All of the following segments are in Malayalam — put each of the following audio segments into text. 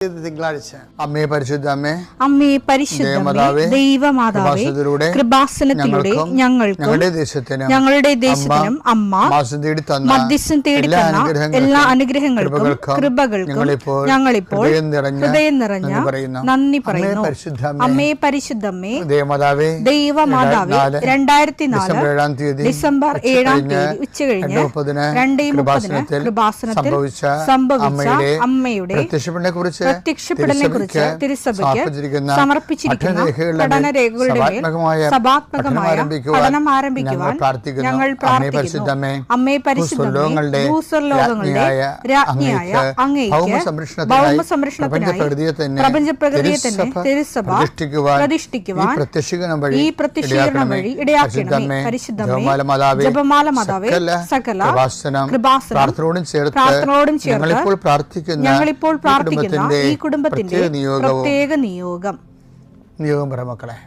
തിങ്കളാഴ്ച അമ്മേ പരിശുദ്ധ അമ്മേ, അമ്മേ പരിശുദ്ധ ദൈവമാതാവേ, കൃപാസനത്തിലൂടെ ഞങ്ങളുടെ ദേശത്തിനും അമ്മ മധ്യസ്ഥം തേടി തന്ന എല്ലാ അനുഗ്രഹങ്ങൾക്കും കൃപകൾക്കും ഞങ്ങളിപ്പോൾ ഹൃദയം നിറഞ്ഞ നന്ദി പറയുന്നു. അമ്മേ പരിശുദ്ധമ്മേ ദൈവമാതാവേ, 2004 ഡിസംബർ 7 ഉച്ചകഴിഞ്ഞ് 2:30 കൃപാസനത്തിൽ സംഭവിച്ച അമ്മയുടെ പ്രത്യക്ഷപ്പെടലിനെ കുറിച്ച് തിരുസഭയ്ക്ക് സമർപ്പിച്ചിരിക്കുന്ന പഠനരേഖകളുടെ സഭാത്മകമായ പഠനം ആരംഭിക്കുവാൻ ഞങ്ങൾ പ്രാർത്ഥിക്കുന്നു. അമ്മേ പരിശുദ്ധമേ, ഭൂസ്വർലോകങ്ങളുടെ രാജ്ഞിയായ അങ്ങേയ്ക്ക് ഭൗമസംരക്ഷണത്തിനായി പ്രപഞ്ചപ്രകൃതിയെ തന്നെ തിരുസഭ പ്രതിഷ്ഠിക്കുവാൻ ഈ പ്രത്യക്ഷീകരണം വഴി ഇടയാക്കണമേ. പരിശുദ്ധമേ, ജപമാല മാതാവേ, സകല കൃപാസനം പ്രാർത്ഥനയോടും ചേർത്ത് ഞങ്ങളിപ്പോൾ പ്രാർത്ഥിക്കുന്ന ഈ കുടുംബത്തിന്റെ പ്രത്യേക നിയോഗം പറ മക്കളെ.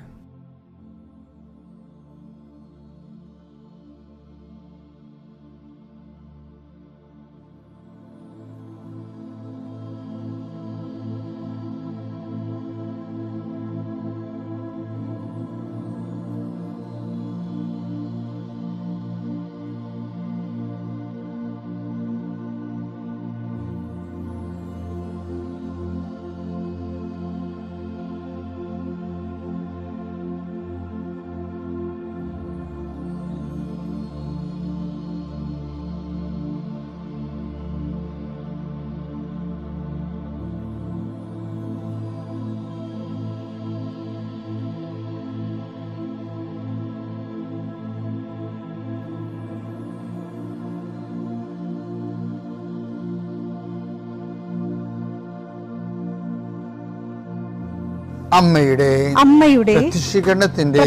അമ്മയുടെ പ്രത്യക്ഷീകരണത്തിന്റെ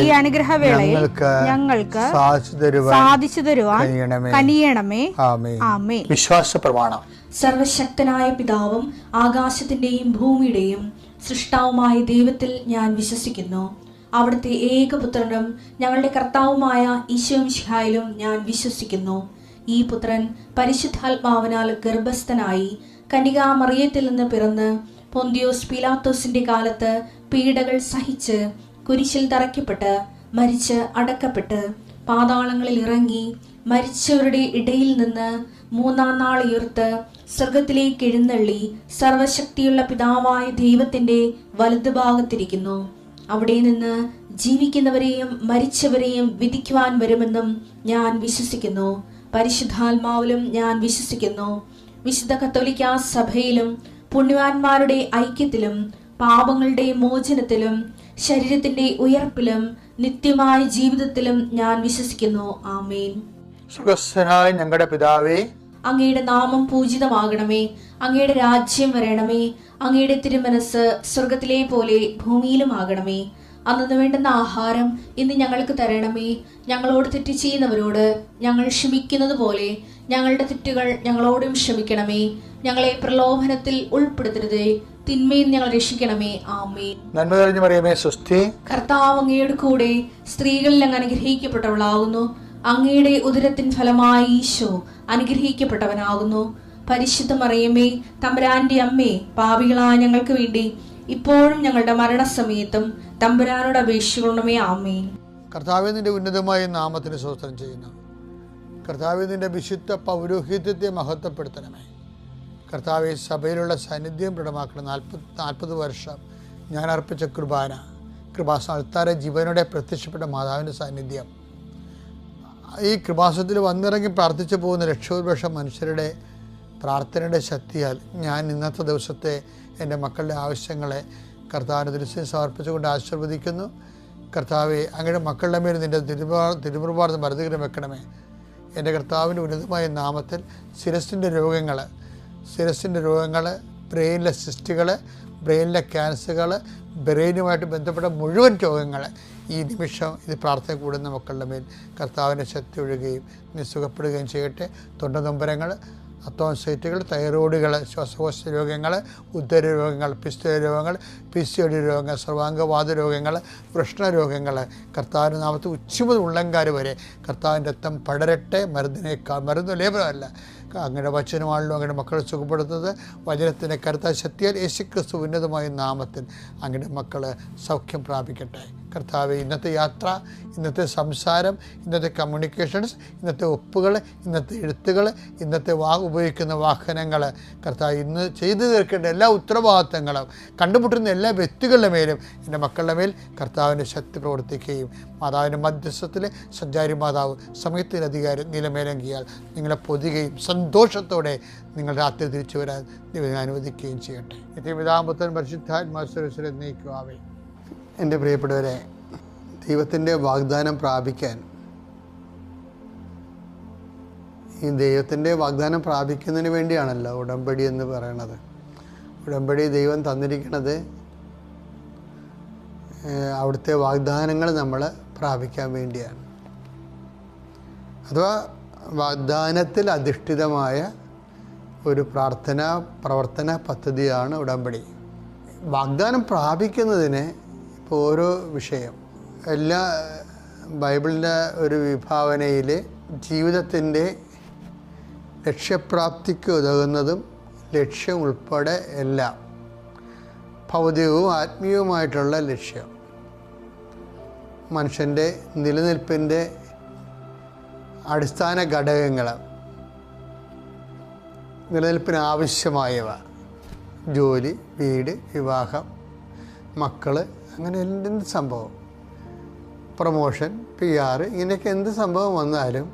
ഈ അനുഗ്രഹവേളയിൽ ഞങ്ങൾക്ക് സാധിച്ചു തരുവാൻ കനിയണമേ. ആമേൻ. വിശ്വാസ പ്രമാണം. സർവശക്തനായ പിതാവും ആകാശത്തിന്റെയും ഭൂമിയുടെയും സൃഷ്ടാവുമായ ദൈവത്തിൽ ഞാൻ വിശ്വസിക്കുന്നു. അവിടുത്തെ ഏകപുത്രനും ഞങ്ങളുടെ കർത്താവുമായ ഈശോമിശിഹായിലും ഞാൻ വിശ്വസിക്കുന്നു. ഈ പുത്രൻ പരിശുദ്ധാത്മാവിനാൽ ഗർഭസ്ഥനായി കന്യകാമറിയത്തിൽ നിന്ന് പിറന്ന് പൊന്തിയോസ് പീലാത്തോസിന്റെ കാലത്ത് പീഡകൾ സഹിച്ച് കുരിശിൽ തറയ്ക്കപ്പെട്ട് മരിച്ച് അടക്കപ്പെട്ട് പാതാളങ്ങളിൽ ഇറങ്ങി മരിച്ചവരുടെ ഇടയിൽ നിന്ന് 3-ാം നാൾ ഉയർത്ത് സ്വർഗത്തിലേക്ക് എഴുന്നള്ളി സർവശക്തിയുള്ള പിതാവായ ദൈവത്തിന്റെ വലതുഭാഗത്തിരിക്കുന്നു. അവിടെ നിന്ന് ജീവിക്കുന്നവരെയും മരിച്ചവരെയും വിധിക്കുവാൻ വരുമെന്നും ഞാൻ വിശ്വസിക്കുന്നു. പരിശുദ്ധാത്മാവിലും ഞാൻ വിശ്വസിക്കുന്നു. വിശുദ്ധ കത്തോലിക്കാ സഭയിലും പുണ്യവാന്മാരുടെ ഐക്യത്തിലും പാപങ്ങളുടെ മോചനത്തിലും ശരീരത്തിന്റെ ഉയർപ്പിലും നിത്യമായ ജീവിതത്തിലും ഞാൻ വിശ്വസിക്കുന്നു. ആമേൻ. സുഖസ്ഥനായ ഞങ്ങളുടെ പിതാവേ, അങ്ങയുടെ നാമം പൂജിതമാകണമേ. അങ്ങയുടെ രാജ്യം വരണമേ. അങ്ങയുടെ തിരുമനസ് സ്വർഗത്തിലെ പോലെ ഭൂമിയിലും ആകണമേ. അന്നു വേണ്ടുന്ന ആഹാരം ഇന്ന് ഞങ്ങൾക്ക് തരണമേ. ഞങ്ങളോട് തെറ്റ് ചെയ്യുന്നവരോട് ഞങ്ങൾ ക്ഷമിക്കുന്നത് പോലെ ഞങ്ങളുടെ തെറ്റുകൾ ഞങ്ങളോടും ക്ഷമിക്കണമേ. ഞങ്ങളെ പ്രലോഭനത്തിൽ ഉൾപ്പെടുത്തരുതേ, തിന്മയിൽ ഞങ്ങൾ രക്ഷിക്കണമേ. ആമേൻ. നന്മ നിറഞ്ഞ മറിയമേ, സ്വസ്തി. കർത്താവ് അങ്ങയുടെ കൂടെ സ്ത്രീകളിൽ അങ്ങ് അനുഗ്രഹിക്കപ്പെട്ടവളാകുന്നു. അങ്ങയുടെ ഉദരത്തിൻ ഫലമായി ഈശോ അനുഗ്രഹിക്കപ്പെട്ടവനാകുന്നു. പരിശുദ്ധ മറിയമേ, തമ്പുരാന്റെ അമ്മേ, പാപികളായ ഞങ്ങൾക്ക് വേണ്ടി ഇപ്പോഴും ഞങ്ങളുടെ മരണസമയത്തും തമ്പുരാനോട് അപേക്ഷിക്കണമേ. ആമേൻ. കർത്താവേ, നിന്റെ ഉന്നതമായ നാമത്തിന് സ്തോത്രം ചെയ്യുന്നു. കർത്താവേ, നിന്റെ വിശുദ്ധ പൗരോഹിത്യത്തെ മഹത്വപ്പെടുത്തണമേ. കർത്താവെ, സഭയിലുള്ള സാന്നിധ്യം ദൃഢമാക്കണം. 40 വർഷം ഞാൻ അർപ്പിച്ച കൃപാസന ജീവനോടെ പ്രത്യക്ഷപ്പെട്ട മാതാവിൻ്റെ സാന്നിധ്യം ഈ കൃപാസനത്തിൽ വന്നിറങ്ങി പ്രാർത്ഥിച്ചു പോകുന്ന ലക്ഷോപലക്ഷം മനുഷ്യരുടെ പ്രാർത്ഥനയുടെ ശക്തിയാൽ ഞാൻ ഇന്നത്തെ ദിവസത്തെ എൻ്റെ മക്കളുടെ ആവശ്യങ്ങളെ കർത്താവിൻ്റെ ദൃശ്യം സമർപ്പിച്ചുകൊണ്ട് ആശീർവദിക്കുന്നു. കർത്താവെ, അങ്ങയുടെ മക്കളുടെ മേൽ നിൻ്റെ തിരുമുറുപാട് മരുന്നുകരം വെക്കണമേ. എൻ്റെ കർത്താവിൻ്റെ ഉന്നതമായ നാമത്തിൽ ശിരസിൻ്റെ രോഗങ്ങൾ, ബ്രെയിനിലെ സിസ്റ്റുകൾ, ബ്രെയിനിലെ ക്യാൻസറുകൾ, ബ്രെയിനുമായിട്ട് ബന്ധപ്പെട്ട മുഴുവൻ രോഗങ്ങൾ ഈ നിമിഷം ഇത് പ്രാർത്ഥന കൂടുന്ന മക്കളുടെ മേൽ കർത്താവിൻ്റെ ശക്തി ഒഴുകുകയും സുഖപ്പെടുകയും ചെയ്യട്ടെ. തൊണ്ടനൊമ്പരങ്ങൾ, അത്തോൺസൈറ്റുകൾ, തൈറോയിഡുകൾ, ശ്വാസകോശ രോഗങ്ങൾ, ഉദര രോഗങ്ങൾ, പിസ്തുല രോഗങ്ങൾ, PCOD രോഗങ്ങൾ, സർവാംഗവാദ രോഗങ്ങൾ, വൃഷ്ണരോഗങ്ങൾ കർത്താവിൻ്റെ നാമത്തിൽ ഉച്ച മുതൽ ഉള്ളങ്കാര് വരെ കർത്താവിൻ്റെ രക്തം പടരട്ടെ. മരുന്ന് ലേപനമല്ല, അങ്ങയുടെ വചനമാണല്ലോ അങ്ങയുടെ മക്കളെ സുഖപ്പെടുത്തുന്നത്. വചനത്തിൻ്റെ കരുത്ത ശക്തിയാൽ യേശുക്രിസ്തു ഉന്നതമായ നാമത്തിൽ അങ്ങയുടെ മക്കൾ സൗഖ്യം പ്രാപിക്കട്ടെ. കർത്താവെ, ഇന്നത്തെ യാത്ര, ഇന്നത്തെ സംസാരം, ഇന്നത്തെ കമ്മ്യൂണിക്കേഷൻസ്, ഇന്നത്തെ ഒപ്പുകൾ, ഇന്നത്തെ എഴുത്തുകൾ, ഇന്നത്തെ ഉപയോഗിക്കുന്ന വാഹനങ്ങൾ, കർത്താവ് ഇന്ന് ചെയ്തു തീർക്കേണ്ട എല്ലാ ഉത്തരവാദിത്തങ്ങളും കണ്ടുമുട്ടുന്ന എല്ലാ വ്യക്തികളുടെ മേലും എൻ്റെ മക്കളുടെ മേൽ കർത്താവിൻ്റെ ശക്തി പ്രവർത്തിക്കുകയും മാതാവിൻ്റെ മധ്യസ്ഥത്തിൽ സഞ്ചാരി മാതാവ് സമയത്തിൻ്റെ അധികാരം നിലമേലങ്കിയാൽ നിങ്ങളെ പൊതുകയും സന്തോഷത്തോടെ നിങ്ങൾ രാത്രി തിരിച്ചു വരാൻ ദൈവം അനുവദിക്കുകയും ചെയ്യട്ടെ. നിത്യപിതാപുത്രൻ പരിശുദ്ധാത്മാവിനെ നയിക്കുവാവേ. എൻ്റെ പ്രിയപ്പെട്ടവരെ, ദൈവത്തിൻ്റെ വാഗ്ദാനം പ്രാപിക്കാൻ, ഈ ദൈവത്തിൻ്റെ വാഗ്ദാനം പ്രാപിക്കുന്നതിന് വേണ്ടിയാണല്ലോ ഉടമ്പടി എന്ന് പറയണത്. ഉടമ്പടി ദൈവം തന്നിരിക്കുന്നത് അവിടുത്തെ വാഗ്ദാനങ്ങൾ നമ്മൾ പ്രാപിക്കാൻ വേണ്ടിയാണ്. അഥവാ വാഗ്ദാനത്തിൽ അധിഷ്ഠിതമായ ഒരു പ്രവർത്തന പദ്ധതിയാണ് ഉടമ്പടി. വാഗ്ദാനം പ്രാപിക്കുന്നതിന് ഇപ്പോൾ ഓരോ വിഷയം, എല്ലാ ബൈബിളിൻ്റെ ഒരു വിഭാവനയിൽ ജീവിതത്തിൻ്റെ ലക്ഷ്യപ്രാപ്തിക്ക് ഉതകുന്നതും ലക്ഷ്യം ഉൾപ്പെടെ എല്ലാം, ഭൗതികവും ആത്മീയവുമായിട്ടുള്ള ലക്ഷ്യം, മനുഷ്യൻ്റെ നിലനിൽപ്പിൻ്റെ അടിസ്ഥാന ഘടകങ്ങൾ, നിലനിൽപ്പിന് ആവശ്യമായവ, ജോലി, വീട്, വിവാഹം, മക്കൾ, അങ്ങനെ എന്ത് സംഭവം, പ്രൊമോഷൻ, PR, ഇങ്ങനെയൊക്കെ എന്ത് സംഭവം വന്നാലും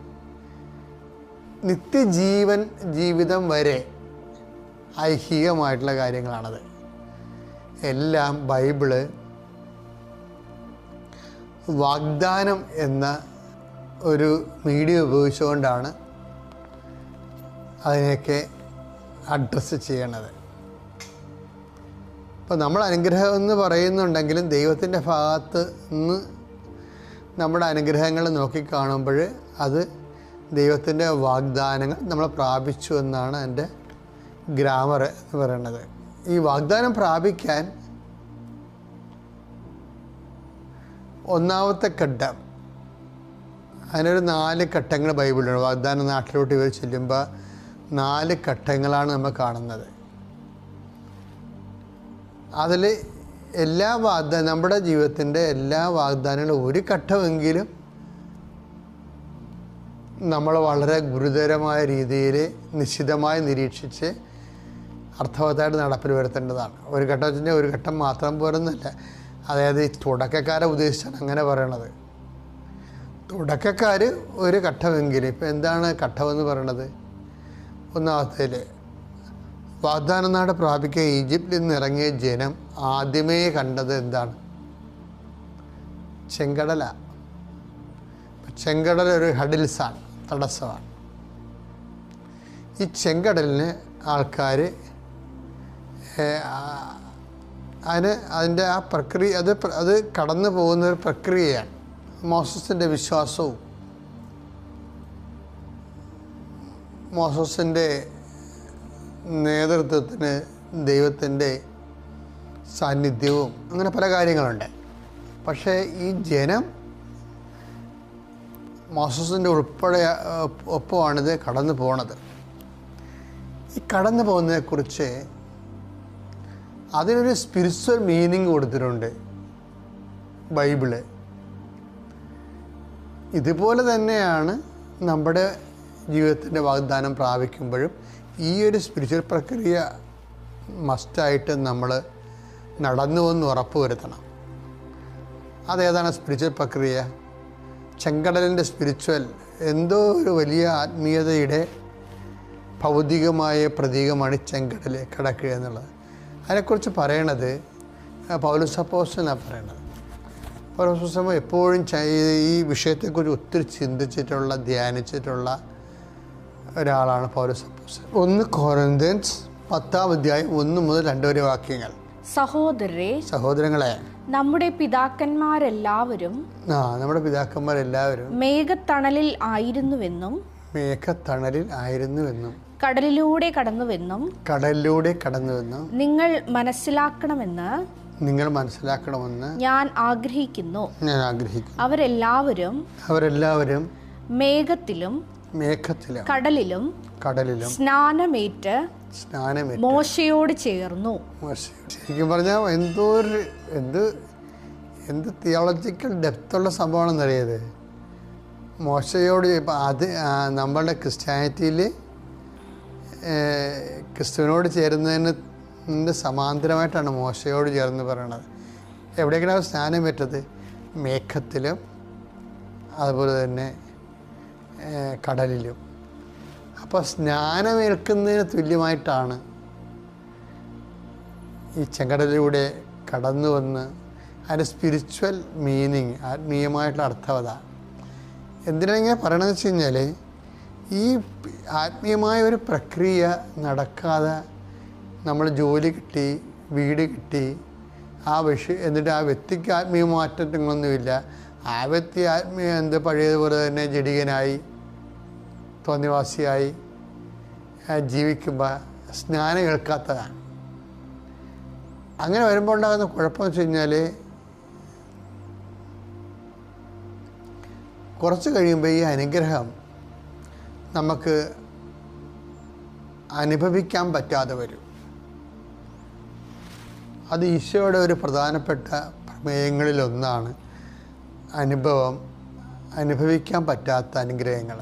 ജീവിതം വരെ ഐഹികമായിട്ടുള്ള കാര്യങ്ങളാണത്. എല്ലാം ബൈബിള് വാഗ്ദാനം എന്ന ഒരു മീഡിയ ഉപയോഗിച്ചുകൊണ്ടാണ് അതിനെയൊക്കെ അഡ്രസ്സ് ചെയ്യണത്. അപ്പോൾ നമ്മൾ അനുഗ്രഹം എന്ന് പറയുന്നുണ്ടെങ്കിലും ദൈവത്തിൻ്റെ ഭാഗത്ത് നിന്ന് നമ്മുടെ അനുഗ്രഹങ്ങൾ നോക്കിക്കാണുമ്പോൾ അത് ദൈവത്തിൻ്റെ വാഗ്ദാനങ്ങൾ നമ്മൾ പ്രാപിച്ചു എന്നാണ് എൻ്റെ ഗ്രാമർ എന്ന് പറയുന്നത്. ഈ വാഗ്ദാനം പ്രാപിക്കാൻ ഒന്നാമത്തെ ഘട്ടം, അതിനൊരു 4 ഘട്ടങ്ങൾ ബൈബിളിലുണ്ട്. വാഗ്ദാന നാട്ടിലോട്ട് ഇവർ ചെല്ലുമ്പോൾ 4 ഘട്ടങ്ങളാണ് നമ്മൾ കാണുന്നത്. അതിൽ എല്ലാ നമ്മുടെ ജീവിതത്തിൻ്റെ എല്ലാ വാഗ്ദാനങ്ങളും ഒരു ഘട്ടമെങ്കിലും നമ്മൾ വളരെ ഗുരുതരമായ രീതിയിൽ നിശ്ചിതമായി നിരീക്ഷിച്ച് അർത്ഥവത്തായിട്ട് നടപ്പിൽ വരുത്തേണ്ടതാണ്. ഒരു ഘട്ടം വെച്ചാൽ ഒരു ഘട്ടം മാത്രം പോരെന്നല്ല. അതായത് ഈ തുടക്കക്കാരെ ഉദ്ദേശിച്ചാണ് അങ്ങനെ പറയണത്. തുടക്കക്കാർ ഒരു ഘട്ടമെങ്കിലും, ഇപ്പം എന്താണ് ഘട്ടമെന്ന് പറയണത്? ഒന്നാമത്തേൽ വാഗ്ദാന നാട് പ്രാപിക്കുക ഈജിപ്തിൽ നിന്ന് ഇറങ്ങിയ ജനം ആദ്യമേ കണ്ടത് എന്താണ്? ചെങ്കടല. ചെങ്കടൽ ഒരു ഹഡിൽസാണ്, തടസ്സമാണ്. ഈ ചെങ്കടലിന് ആൾക്കാർ അതിൻ്റെ ആ പ്രക്രിയ, അത് കടന്നു പോകുന്ന ഒരു പ്രക്രിയയാണ്. മോസസിൻ്റെ വിശ്വാസവും മോസസിൻ്റെ നേതൃത്വത്തിന് ദൈവത്തിൻ്റെ സാന്നിധ്യവും അങ്ങനെ പല കാര്യങ്ങളുണ്ട്. പക്ഷേ ഈ ജനം മോസസിൻ്റെ ഉൾപ്പെടെ ഒപ്പമാണിത് കടന്നു പോണത്. ഈ കടന്നു പോകുന്നതിനെക്കുറിച്ച് അതിനൊരു സ്പിരിച്വൽ മീനിങ് കൊടുത്തിട്ടുണ്ട് ബൈബിള്. ഇതുപോലെ തന്നെയാണ് നമ്മുടെ ജീവിതത്തിൻ്റെ വാഗ്ദാനം പ്രാപിക്കുമ്പോഴും ഈ ഒരു സ്പിരിച്വൽ പ്രക്രിയ മസ്റ്റായിട്ട് നമ്മൾ നടന്നുവെന്ന് ഉറപ്പ് വരുത്തണം. അതേതാണ് സ്പിരിച്വൽ പ്രക്രിയ? ചെങ്കടലിൻ്റെ സ്പിരിച്വൽ എന്തോ ഒരു വലിയ ആത്മീയതയുടെ ഭൗതികമായ പ്രതീകമാണ് ചെങ്കടൽ കിടക്കുക എന്നുള്ളത്. അതിനെക്കുറിച്ച് പറയണത് പൗലോസ് അപ്പോസ്തലനാണ് പറയണത്. പൗലോസ് അപ്പോസ്തലൻ എപ്പോഴും ഈ വിഷയത്തെക്കുറിച്ച് ഒത്തിരി ചിന്തിച്ചിട്ടുള്ള, ധ്യാനിച്ചിട്ടുള്ള ഒരാളാണ് പൗലോസ് അപ്പോസ്തലൻ. 1 കൊരിന്ത്യൻസ് 10-ാം അധ്യായം 1 മുതൽ 2 വരെ വാക്യങ്ങൾ. സഹോദരങ്ങളെ, നമ്മുടെ പിതാക്കന്മാരെല്ലാവരും മേഘത്തണലിൽ ആയിരുന്നുവെന്നും കടലിലൂടെ കടന്നുവെന്നും നിങ്ങൾ മനസ്സിലാക്കണമെന്ന് ഞാൻ ആഗ്രഹിക്കുന്നു. അവരെല്ലാവരും മേഘത്തിലും കടലിലും സ്നാനമേറ്റ് മോശയോട് ചേർന്നു. ശരിക്കും പറഞ്ഞാൽ എന്ത് തിയോളജിക്കൽ ഡെപ്തുള്ള സംഭവമാണെന്ന് അറിയത്. മോശയോട് ഇപ്പം അത് നമ്മളുടെ ക്രിസ്ത്യാനിറ്റിയിൽ ക്രിസ്തുവിനോട് ചേരുന്നതിന് സമാന്തരമായിട്ടാണ് മോശയോട് ചേർന്ന് പറയണത്. എവിടെയൊക്കെയാണ് സ്നാനമേറ്റത്? മേഘത്തിലും അതുപോലെ തന്നെ കടലിലും. അപ്പോൾ സ്നാനമേൽക്കുന്നതിന് തുല്യമായിട്ടാണ് ഈ ചെങ്കടലിലൂടെ കടന്നു വന്ന് അതിൻ്റെ സ്പിരിച്വൽ മീനിങ്, ആത്മീയമായിട്ടുള്ള അർത്ഥം അതാണ്. എന്തിനാണ് ഇങ്ങനെ പറയണമെന്ന് വെച്ച് കഴിഞ്ഞാൽ, ഈ ആത്മീയമായ ഒരു പ്രക്രിയ നടക്കാതെ നമ്മൾ ജോലി കിട്ടി, വീട് കിട്ടി, എന്നിട്ട് ആ വ്യക്തിക്ക് ആത്മീയ മാറ്റങ്ങളൊന്നുമില്ല. ആ വ്യക്തി പഴയതുപോലെ തന്നെ ജഡികനായി തോന്നിവാസിയായി ജീവിക്കുമ്പോൾ സ്നാനം ഏൽക്കാത്തതാണ്. അങ്ങനെ വരുമ്പോൾ ഉണ്ടാകുന്ന കുഴപ്പമെന്ന് വെച്ച് കഴിഞ്ഞാൽ, കുറച്ച് കഴിയുമ്പോൾ ഈ അനുഗ്രഹം നമുക്ക് അനുഭവിക്കാൻ പറ്റാതെ വരും. അത് ഈശോയുടെ ഒരു പ്രധാനപ്പെട്ട പ്രമേയങ്ങളിലൊന്നാണ് അനുഭവിക്കാൻ പറ്റാത്ത അനുഗ്രഹങ്ങൾ.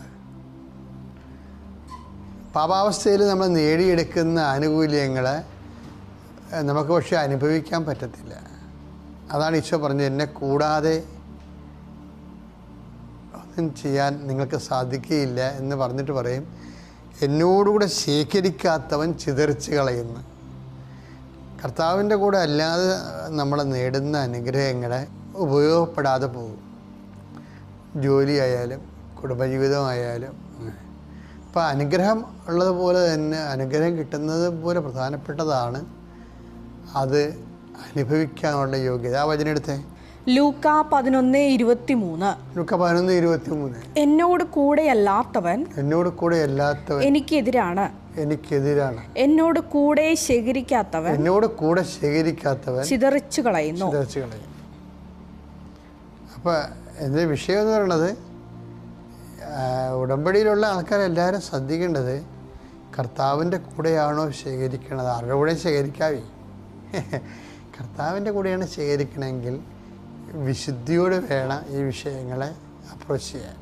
പാപാവസ്ഥയിൽ നമ്മൾ നേടിയെടുക്കുന്ന ആനുകൂല്യങ്ങൾ നമുക്ക് പക്ഷേ അനുഭവിക്കാൻ പറ്റത്തില്ല. അതാണ് ഈശോ പറഞ്ഞത്, എന്നെ കൂടാതെ ഒന്നും ചെയ്യാൻ നിങ്ങൾക്ക് സാധിക്കുകയില്ല എന്ന് പറഞ്ഞിട്ട് പറയും, എന്നോടുകൂടെ ശേഖരിക്കാത്തവൻ ചിതറിച്ച് കളയുന്നു. കർത്താവിൻ്റെ കൂടെ അല്ലാതെ നമ്മൾ നേടുന്ന അനുഗ്രഹങ്ങളെ ഉപയോഗപ്പെടാതെ പോകും. ജോലിയായാലും കുടുംബജീവിതമായാലും. അപ്പോൾ അനുഗ്രഹം ഉള്ളതുപോലെ തന്നെ അനുഗ്രഹം കിട്ടുന്നത് പോലെ പ്രധാനപ്പെട്ടതാണ് അത് അനുഭവിക്കാനുള്ള യോഗ്യത. ആ വചനം എടുത്തേ, ലൂക്ക 11:23. ലൂക്ക 11:23. എന്നോട് കൂടെയല്ലാത്തവൻ എനിക്കെതിരാണ്. എന്നോട് കൂടെ ശേഖരിക്കാത്തവൻ ചിതറിച്ചു കളയുന്നു. അപ്പോൾ എൻ്റെ വിഷയം എന്ന് പറയുന്നത്, ഉടമ്പടിയിലുള്ള ആൾക്കാരെല്ലാവരും ശ്രദ്ധിക്കേണ്ടത് കർത്താവിൻ്റെ കൂടെയാണോ ശേഖരിക്കണത്. ആരുടെ കൂടെ ശേഖരിക്കാവേ? കർത്താവിൻ്റെ കൂടെയാണ് ശേഖരിക്കണമെങ്കിൽ വിശുദ്ധിയോട് വേണം ഈ വിഷയങ്ങളെ അപ്രോച്ച് ചെയ്യാൻ.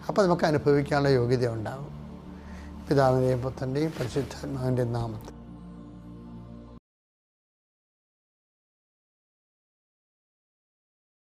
അപ്പോൾ നമുക്ക് അനുഭവിക്കാനുള്ള യോഗ്യത ഉണ്ടാകും. പിതാവിൻ്റെയും പുത്രൻ്റെയും പരിശുദ്ധാത്മാവിൻ്റെയും നാമത്തിൽ.